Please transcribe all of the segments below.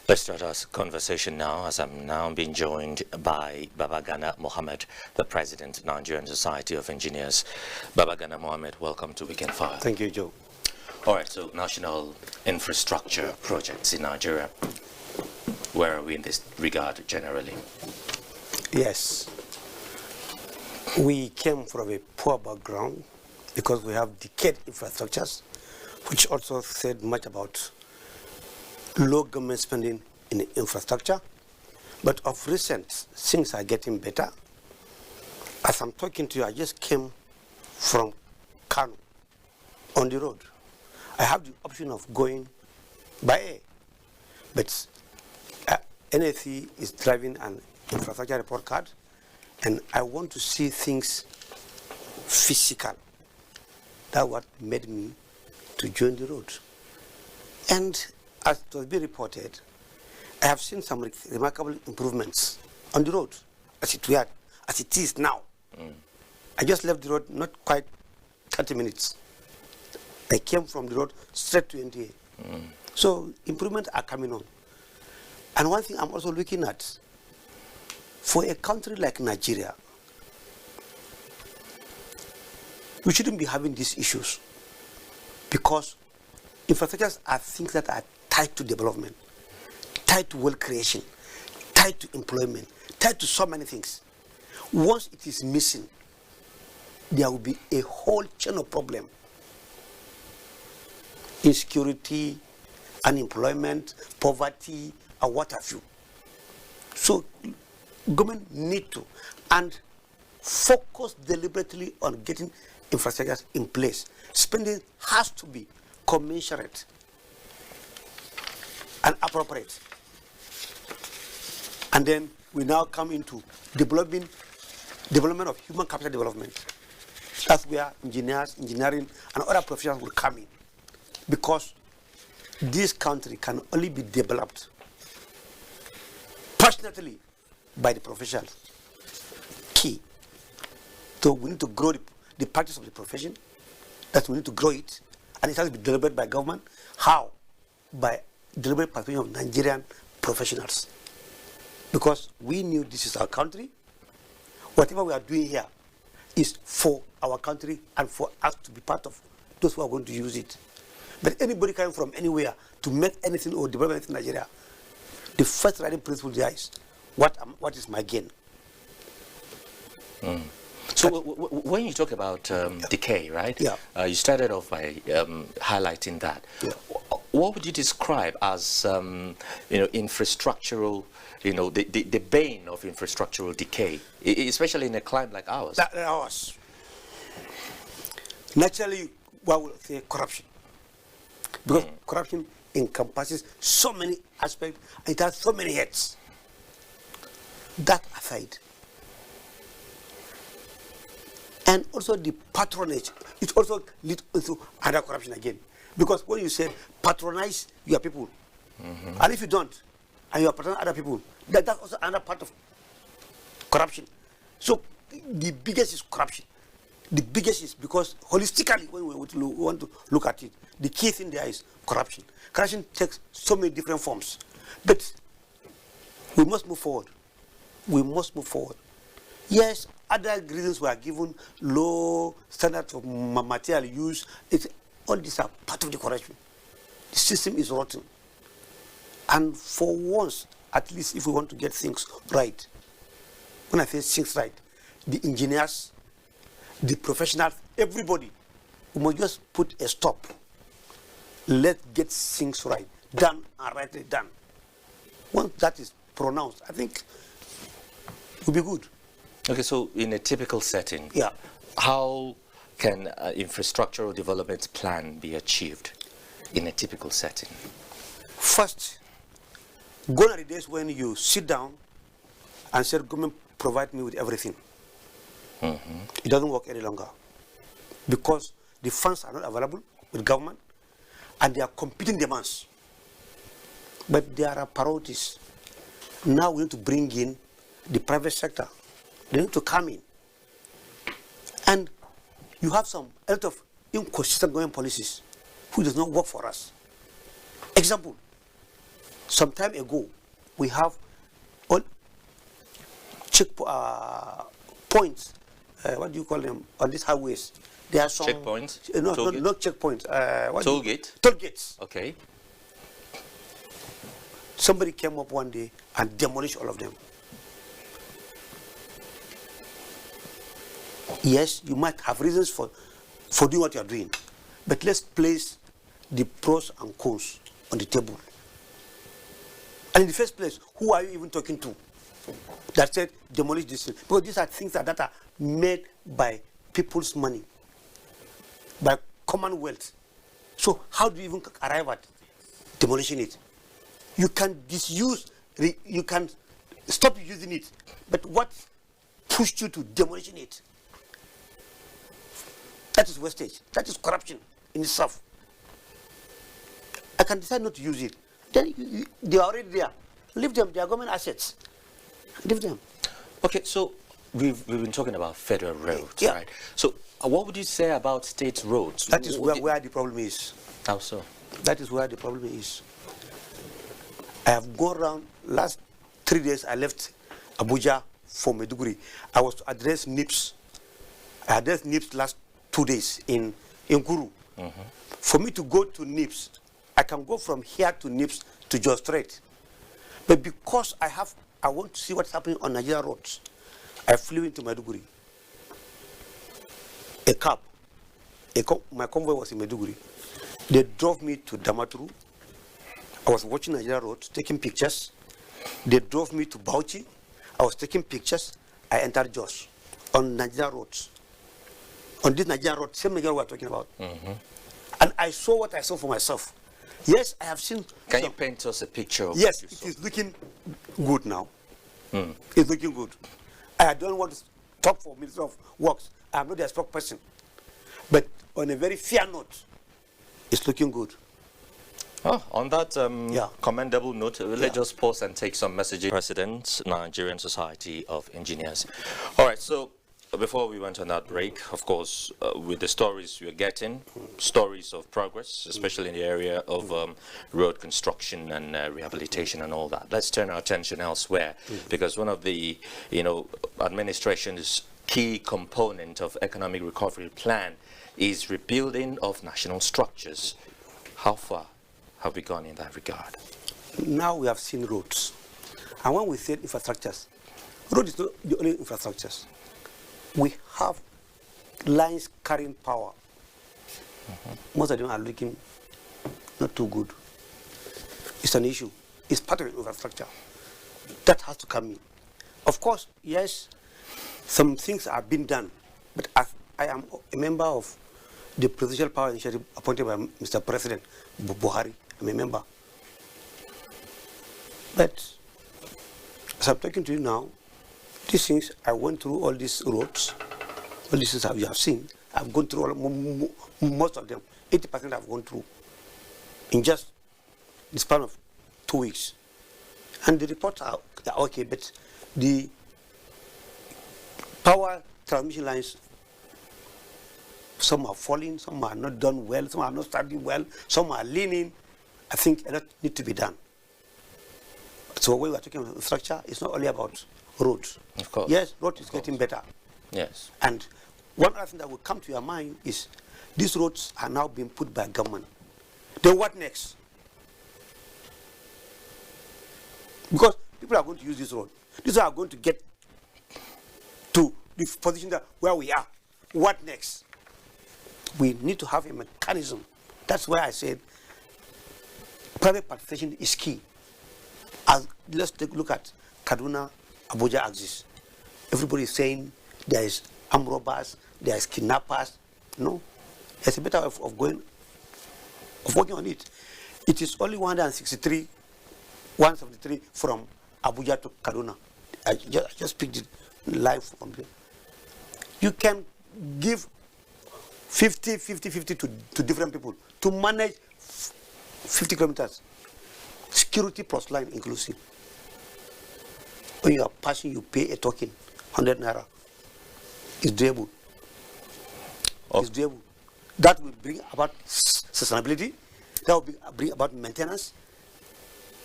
Let's start our conversation now, as I'm now being joined by Babagana Mohammed, the President of Nigerian Society of Engineers. Babagana Mohammed, welcome to Weekend Fire. Thank you, Joe. All right, so national infrastructure projects in Nigeria. Where are we in this regard generally? Yes. We came from a poor background because we have decayed infrastructures, which also said much about low government spending in infrastructure. But of recent, things are getting better. As I'm talking to you, I just came from Kano on the road. I have the option of going by air, but NSE is driving an infrastructure report card, and I want to see things physical. That's what made me to join the road. And as it was being reported, I have seen some remarkable improvements on the road as it is now. I just left the road not quite 30 minutes. I came from the road straight to NTA. So improvements are coming on. And one thing I'm also looking at, for a country like Nigeria, we shouldn't be having these issues because infrastructures are things that are tied to development, tied to wealth creation, tied to employment, tied to so many things. Once it is missing, there will be a whole chain of problems. Insecurity, unemployment, poverty, and what have you. So government need to and focus deliberately on getting infrastructures in place. Spending has to be commensurate and appropriate. And then we now come into development of human capital development. That's where engineers, engineering, and other professionals will come in. Because this country can only be developed passionately by the professionals. Key. So we need to grow the practice of the profession. That we need to grow it. And it has to be delivered by government. How? By deliberate participation of Nigerian professionals. Because we knew this is our country. Whatever we are doing here is for our country and for us to be part of those who are going to use it. But anybody coming from anywhere to make anything or develop anything in Nigeria, the first writing principle there is, what is my gain? So when you talk about decay, right? Yeah. You started off by highlighting that. Yeah. What would you describe as infrastructural, the bane of infrastructural decay, especially in a climate like ours? Ours. Naturally, what will say corruption? Because corruption encompasses so many aspects, and it has so many heads. That aside. And also the patronage, it also leads into other corruption again. Because when you say patronize your people, and if you don't, and you are patronizing other people, that's also another part of corruption. So the biggest is corruption. The biggest is because holistically, when we want to look at it, the key thing there is corruption. Corruption takes so many different forms. But we must move forward. We must move forward. Yes, other reasons were given, low standards of material use. All these are part of the corruption. The system is rotten. And for once, at least if we want to get things right, when I say things right, the engineers, the professionals, everybody, we must just put a stop. Let's get things right, done and rightly done. Once that is pronounced, I think it will be good. Okay, so in a typical setting, yeah, how can infrastructural development plan be achieved in a typical setting? First, gone are the days when you sit down and say, government provide me with everything. It doesn't work any longer because the funds are not available with government and they are competing demands. But there are priorities. Now we need to bring in the private sector. They need to come in. And you have a lot of inconsistent government policies which does not work for us. Example, some time ago, we have all points. What do you call them on these highways? There are some checkpoints. Not checkpoints. Toll gate. Toll gates. Okay. Somebody came up one day and demolished all of them. Yes, you might have reasons for doing what you are doing, but let's place the pros and cons on the table. And in the first place, who are you even talking to that said demolish this thing? Because these are things that are made by people's money, by commonwealth. So how do you even arrive at demolishing it? You can disuse, you can stop using it, but what pushed you to demolishing it? That is wastage. That is corruption in itself. I can decide not to use it. Then they are already there. Leave them. They are government assets. Leave them. Okay, so we've been talking about federal roads, Yeah. right? So what would you say about state roads? That is where the problem is. How so? That is where the problem is. I have gone around, last 3 days I left Abuja for Maiduguri. I was to address NIPS. I addressed NIPS last 2 days in Nguru. For me to go to NIPS, I can go from here to NIPS to Jos Strait. But because I want to see what's happening on Nigerian roads, I flew into Maiduguri. A cab. My convoy was in Maiduguri. They drove me to Damaturu. I was watching Nigerian roads, taking pictures. They drove me to Bauchi. I was taking pictures. I entered Jos on Nigerian roads. On this Nigerian road, same Nigerian we are talking about. And I saw what I saw for myself. Yes, I have seen. Can you paint us a picture of yes, what you it saw? is looking good now. It's looking good. I don't want to talk for Minister of Works. I'm not their spokesperson. But on a very fair note, it's looking good. Oh, on that commendable note, let's just pause and take some messages. President, Nigerian Society of Engineers. All right, so before we went on that break, of course, with the stories we're getting, stories of progress, especially in the area of road construction and rehabilitation and all that. Let's turn our attention elsewhere, because one of the, administration's key component of economic recovery plan is rebuilding of national structures. How far have we gone in that regard? Now we have seen roads. And when we say infrastructures, road is not the only infrastructures. We have lines carrying power. Most of them are looking not too good. It's an issue. It's part of the infrastructure. That has to come in. Of course, yes, some things are being done, but as I am a member of the Presidential Power Initiative appointed by Mr. President Buhari, I'm a member. But as I'm talking to you now, these things, I went through all these roads, all these things you have seen. I've gone through most of them. 80% I've gone through in just the span of 2 weeks. And the reports are okay, but the power transmission lines, some are falling, some are not done well, some are not starting well, some are leaning. I think a lot needs to be done. So when we are talking about infrastructure, it's not only about roads. Of course. Yes, road is getting better. Yes. And one other thing that will come to your mind is these roads are now being put by government. Then what next? Because people are going to use this road. These are going to get to the position that where we are. What next? We need to have a mechanism. That's why I said private participation is key. Let's take a look at Kaduna Abuja axis. Everybody is saying there is armed robbers, there is kidnappers. No, there's a better way of working on it. It is only 173 from Abuja to Kaduna. I just picked it live from there. You can give 50 to different people to manage 50 kilometers. Security plus line inclusive. When you are passing, you pay a token, 100 naira. It's doable. It's doable. That will bring about sustainability. That will bring about maintenance.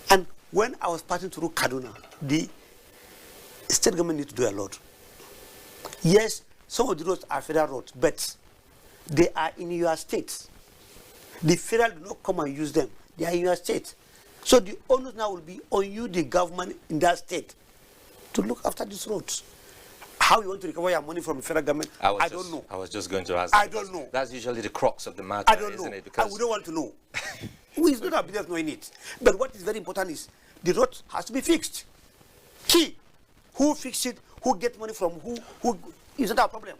And when I was passing through Kaduna, the state government needs to do a lot. Yes, some of the roads are federal roads, but they are in your state. The federal do not come and use them. They are in your state. So the onus now will be on you, the government in that state, to look after these roads. How you want to recover your money from the federal government, I don't know. I was just going to ask. I don't know. That's usually the crux of the matter, I don't isn't know. it? Because we don't want to know. It's not our business knowing it. But what is very important is the road has to be fixed. Key. Who fix it, who gets money from who isn't our problem.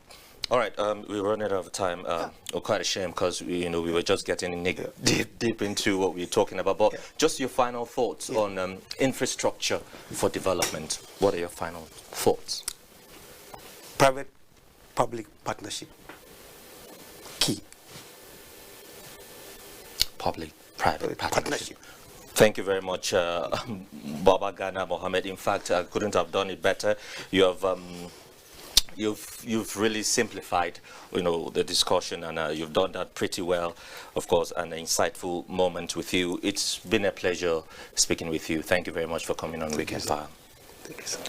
All right, we're running out of time. We're quite ashamed because we were just getting deep into what we're talking about. But just your final thoughts on infrastructure for development. What are your final thoughts? Private-public partnership. Key. Public-private partnership. Thank you very much, Babagana Mohammed. In fact, I couldn't have done it better. You have you've really simplified, the discussion, and you've done that pretty well. Of course, an insightful moment with you. It's been a pleasure speaking with you. Thank you very much for coming on Weekend File. Thank you, sir.